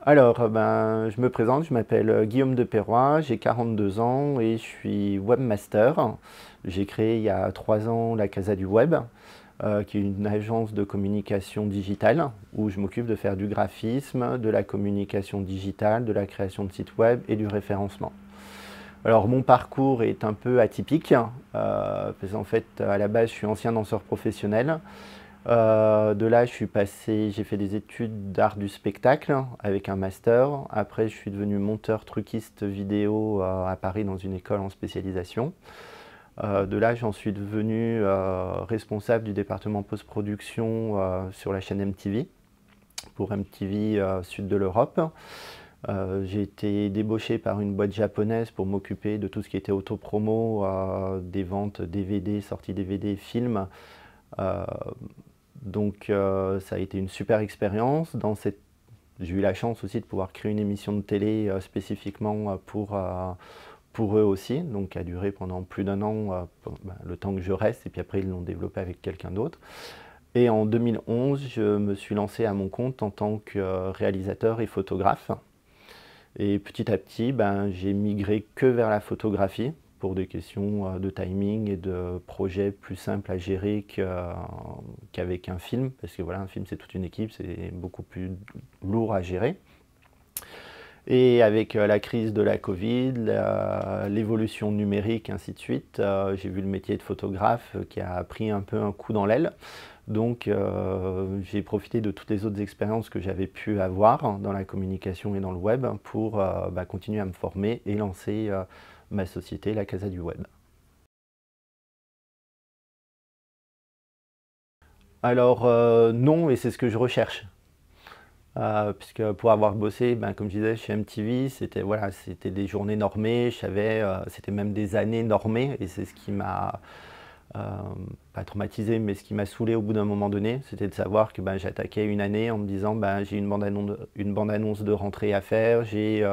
Je me présente, je m'appelle Guillaume de Perrois, j'ai 42 ans et je suis webmaster. J'ai créé il y a 3 ans la Casa du Web, qui est une agence de communication digitale où je m'occupe de faire du graphisme, de la communication digitale, de la création de sites web et du référencement. Alors mon parcours est un peu atypique, parce qu'en fait à la base je suis ancien danseur professionnel. De là, j'ai fait des études d'art du spectacle avec un master. Après, je suis devenu monteur truquiste vidéo à Paris dans une école en spécialisation. De là, j'en suis devenu responsable du département post-production sur la chaîne MTV, pour MTV Sud de l'Europe. J'ai été débauché par une boîte japonaise pour m'occuper de tout ce qui était autopromo, des ventes DVD, sorties DVD, films. Euh, Ça a été une super expérience. J'ai eu la chance aussi de pouvoir créer une émission de télé spécifiquement pour eux aussi, donc qui a duré pendant plus d'un an, le temps que je reste, et puis après ils l'ont développé avec quelqu'un d'autre. Et en 2011, je me suis lancé à mon compte en tant que réalisateur et photographe. Et petit à petit, j'ai migré que vers la photographie pour des questions de timing et de projets plus simples à gérer qu'avec un film. Parce que voilà, un film c'est toute une équipe, c'est beaucoup plus lourd à gérer. Et avec la crise de la Covid, l'évolution numérique, ainsi de suite, j'ai vu le métier de photographe qui a pris un peu un coup dans l'aile. Donc j'ai profité de toutes les autres expériences que j'avais pu avoir dans la communication et dans le web pour continuer à me former et lancer ma société, la Casa du Web. Alors non, et c'est ce que je recherche. Puisque pour avoir bossé, comme je disais, chez MTV, c'était voilà, c'était des journées normées, je savais, c'était même des années normées, et c'est ce qui m'a euh, pas traumatisé, mais ce qui m'a saoulé au bout d'un moment donné, c'était de savoir que j'attaquais une année en me disant j'ai une bande-annonce de rentrée à faire, j'ai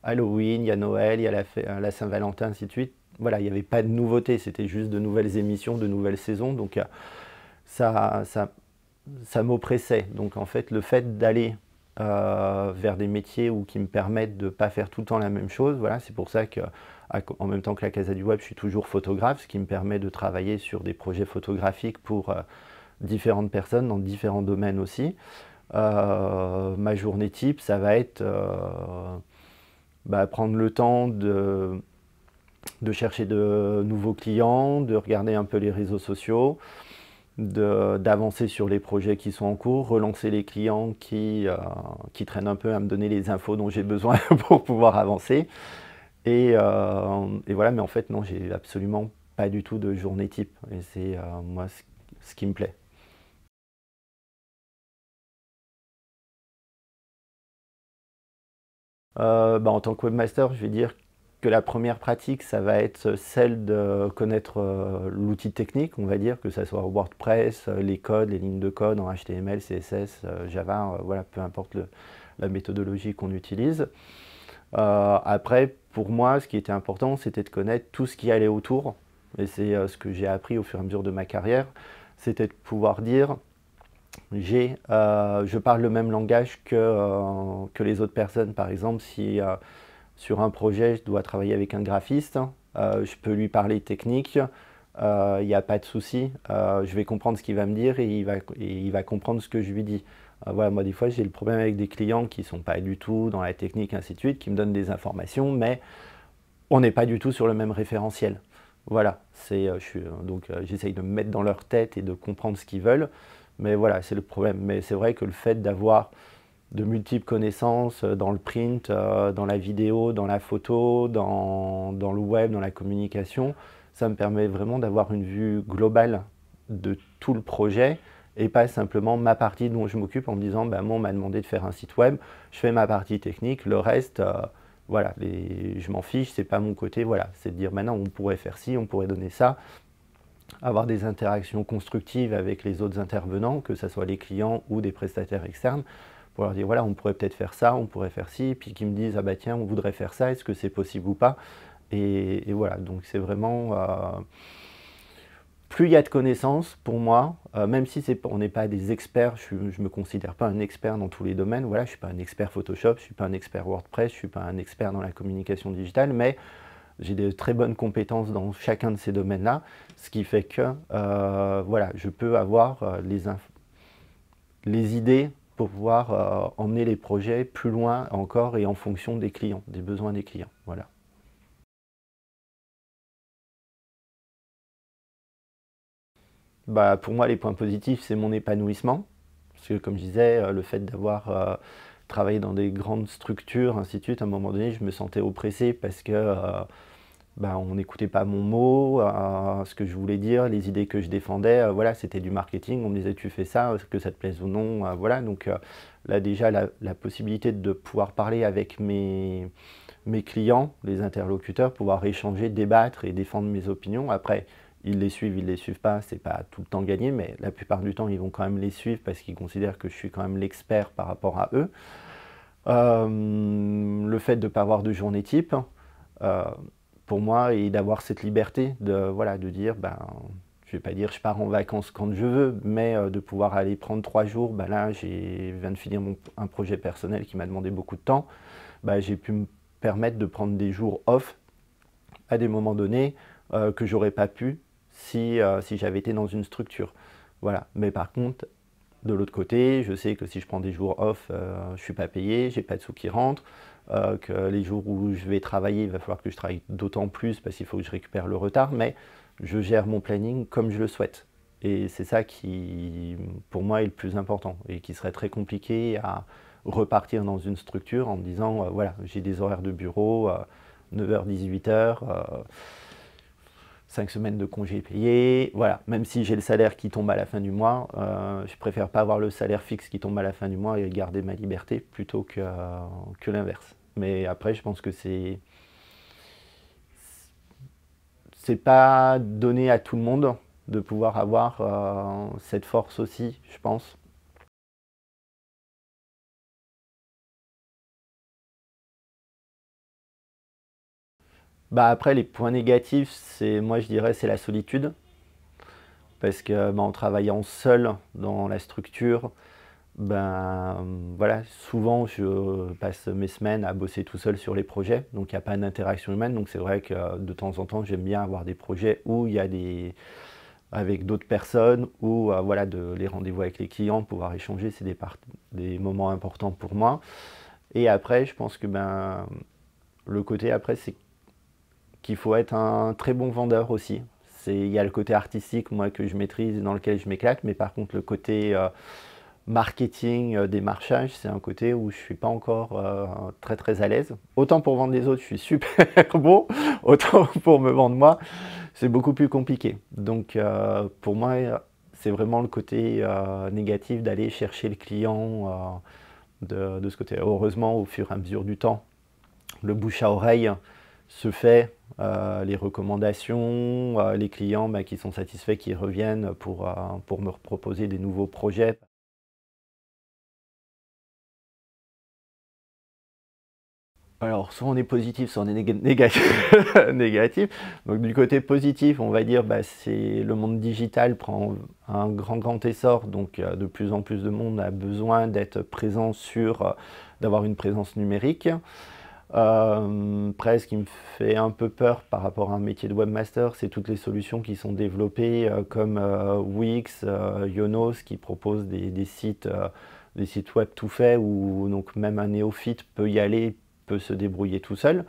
Halloween, il y a Noël, il y a la Saint-Valentin, ainsi de suite. Voilà, il n'y avait pas de nouveauté, c'était juste de nouvelles émissions, de nouvelles saisons, donc ça, ça, ça m'oppressait. Donc en fait, le fait d'aller vers des métiers qui me permettent de ne pas faire tout le temps la même chose, voilà, c'est pour ça que en même temps que la Casa du Web, je suis toujours photographe, ce qui me permet de travailler sur des projets photographiques pour différentes personnes dans différents domaines aussi. Ma journée type, ça va être prendre le temps de chercher de nouveaux clients, de regarder un peu les réseaux sociaux, d'avancer sur les projets qui sont en cours, relancer les clients qui traînent un peu à me donner les infos dont j'ai besoin pour pouvoir avancer. Et voilà, mais en fait, non, j'ai absolument pas du tout de journée type. Et c'est moi ce qui me plaît. En tant que webmaster, je vais dire que la première pratique, ça va être celle de connaître l'outil technique, on va dire, que ce soit WordPress, les codes, les lignes de code en HTML, CSS, Java, voilà, peu importe la méthodologie qu'on utilise. Après, pour moi, ce qui était important, c'était de connaître tout ce qui allait autour. Et c'est ce que j'ai appris au fur et à mesure de ma carrière. C'était de pouvoir dire, je parle le même langage que les autres personnes. Par exemple, si sur un projet, je dois travailler avec un graphiste, je peux lui parler technique, il n'y a pas de souci, je vais comprendre ce qu'il va me dire et il va comprendre ce que je lui dis. Voilà, moi des fois j'ai le problème avec des clients qui ne sont pas du tout dans la technique, ainsi de suite, qui me donnent des informations, mais on n'est pas du tout sur le même référentiel. Voilà, j'essaye de me mettre dans leur tête et de comprendre ce qu'ils veulent, mais voilà, c'est le problème. Mais c'est vrai que le fait d'avoir de multiples connaissances dans le print, dans la vidéo, dans la photo, dans le web, dans la communication, ça me permet vraiment d'avoir une vue globale de tout le projet et pas simplement ma partie dont je m'occupe en me disant moi on m'a demandé de faire un site web, je fais ma partie technique, le reste voilà, je m'en fiche, c'est pas mon côté, voilà, c'est de dire maintenant on pourrait faire ci, on pourrait donner ça, avoir des interactions constructives avec les autres intervenants, que ce soit les clients ou des prestataires externes, pour leur dire voilà, on pourrait peut-être faire ça, on pourrait faire ci, puis qu'ils me disent ah bah tiens, on voudrait faire ça, est-ce que c'est possible ou pas, et voilà, donc c'est vraiment plus il y a de connaissances pour moi, même si on n'est pas des experts, je ne me considère pas un expert dans tous les domaines, voilà, je ne suis pas un expert Photoshop, je ne suis pas un expert WordPress, je ne suis pas un expert dans la communication digitale, mais j'ai de très bonnes compétences dans chacun de ces domaines-là, ce qui fait que voilà, je peux avoir les idées pour pouvoir emmener les projets plus loin encore et en fonction des clients, des besoins des clients. Voilà. Bah, pour moi, les points positifs, c'est mon épanouissement. Parce que comme je disais, le fait d'avoir travaillé dans des grandes structures, ainsi de suite, à un moment donné, je me sentais oppressé parce que bah, on n'écoutait pas mon mot, ce que je voulais dire, les idées que je défendais, voilà, c'était du marketing, on me disait tu fais ça, que ça te plaise ou non, voilà, donc là déjà la possibilité de pouvoir parler avec mes clients, les interlocuteurs, pouvoir échanger, débattre et défendre mes opinions. Après, ils les suivent pas, c'est pas tout le temps gagné, mais la plupart du temps, ils vont quand même les suivre parce qu'ils considèrent que je suis quand même l'expert par rapport à eux. Le fait de ne pas avoir de journée type, euh, pour moi, et d'avoir cette liberté de, voilà, de dire, ben, je vais pas dire je pars en vacances quand je veux, mais de pouvoir aller prendre 3 jours, ben là, je viens de finir un projet personnel qui m'a demandé beaucoup de temps, ben, j'ai pu me permettre de prendre des jours off à des moments donnés que j'aurais pas pu si j'avais été dans une structure. Voilà. Mais par contre, de l'autre côté, je sais que si je prends des jours off, je ne suis pas payé, j'ai pas de sous qui rentrent, que les jours où je vais travailler, il va falloir que je travaille d'autant plus parce qu'il faut que je récupère le retard, mais je gère mon planning comme je le souhaite. Et c'est ça qui, pour moi, est le plus important et qui serait très compliqué à repartir dans une structure en me disant, voilà, j'ai des horaires de bureau, 9h, 18h, 5 semaines de congés payés, voilà. Même si j'ai le salaire qui tombe à la fin du mois, je préfère pas avoir le salaire fixe qui tombe à la fin du mois et garder ma liberté plutôt que l'inverse. Mais après, je pense que c'est pas donné à tout le monde de pouvoir avoir cette force aussi, je pense. Bah après, les points négatifs, c'est, moi je dirais, c'est la solitude. Parce que bah, en travaillant seul dans la structure, ben voilà, souvent je passe mes semaines à bosser tout seul sur les projets, donc il n'y a pas d'interaction humaine, donc c'est vrai que de temps en temps j'aime bien avoir des projets où il y a avec d'autres personnes, ou voilà, les rendez-vous avec les clients, pouvoir échanger, c'est des moments importants pour moi. Et après, je pense que ben, le côté après, c'est qu'il faut être un très bon vendeur aussi. Il y a le côté artistique, moi, que je maîtrise et dans lequel je m'éclate, mais par contre, le côté marketing, démarchage, c'est un côté où je ne suis pas encore très très à l'aise. Autant pour vendre les autres, je suis super bon, autant pour me vendre moi, c'est beaucoup plus compliqué. Donc pour moi, c'est vraiment le côté négatif d'aller chercher le client de ce côté. Heureusement, au fur et à mesure du temps, le bouche à oreille se fait, les recommandations, les clients bah, qui sont satisfaits, qui reviennent pour me proposer des nouveaux projets. Alors, soit on est positif, soit on est négatif. Négatif. Donc, du côté positif, on va dire, bah, c'est le monde digital prend un grand essor. Donc, de plus en plus de monde a besoin d'être présent d'avoir une présence numérique. Après, ce qui me fait un peu peur par rapport à un métier de webmaster, c'est toutes les solutions qui sont développées comme Wix, Yonos, qui proposent des sites web tout faits où donc même un néophyte peut y aller, peut se débrouiller tout seul.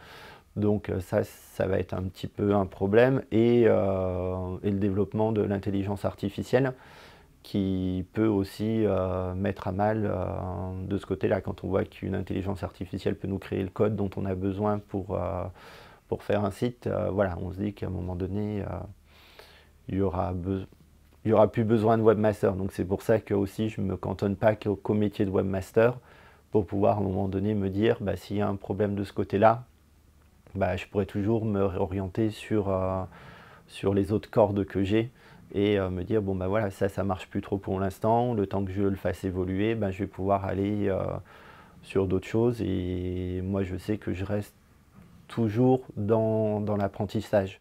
Donc ça va être un petit peu un problème. Et le développement de l'intelligence artificielle qui peut aussi mettre à mal de ce côté-là, quand on voit qu'une intelligence artificielle peut nous créer le code dont on a besoin pour faire un site, voilà, on se dit qu'à un moment donné, il y aura plus besoin de webmaster. Donc c'est pour ça que aussi je ne me cantonne pas qu'au métier de webmaster, pour pouvoir à un moment donné me dire, bah, s'il y a un problème de ce côté-là, bah, je pourrais toujours me réorienter sur les autres cordes que j'ai et me dire bon bah voilà, ça marche plus trop pour l'instant, le temps que je le fasse évoluer, bah, je vais pouvoir aller sur d'autres choses. Et moi je sais que je reste toujours dans l'apprentissage.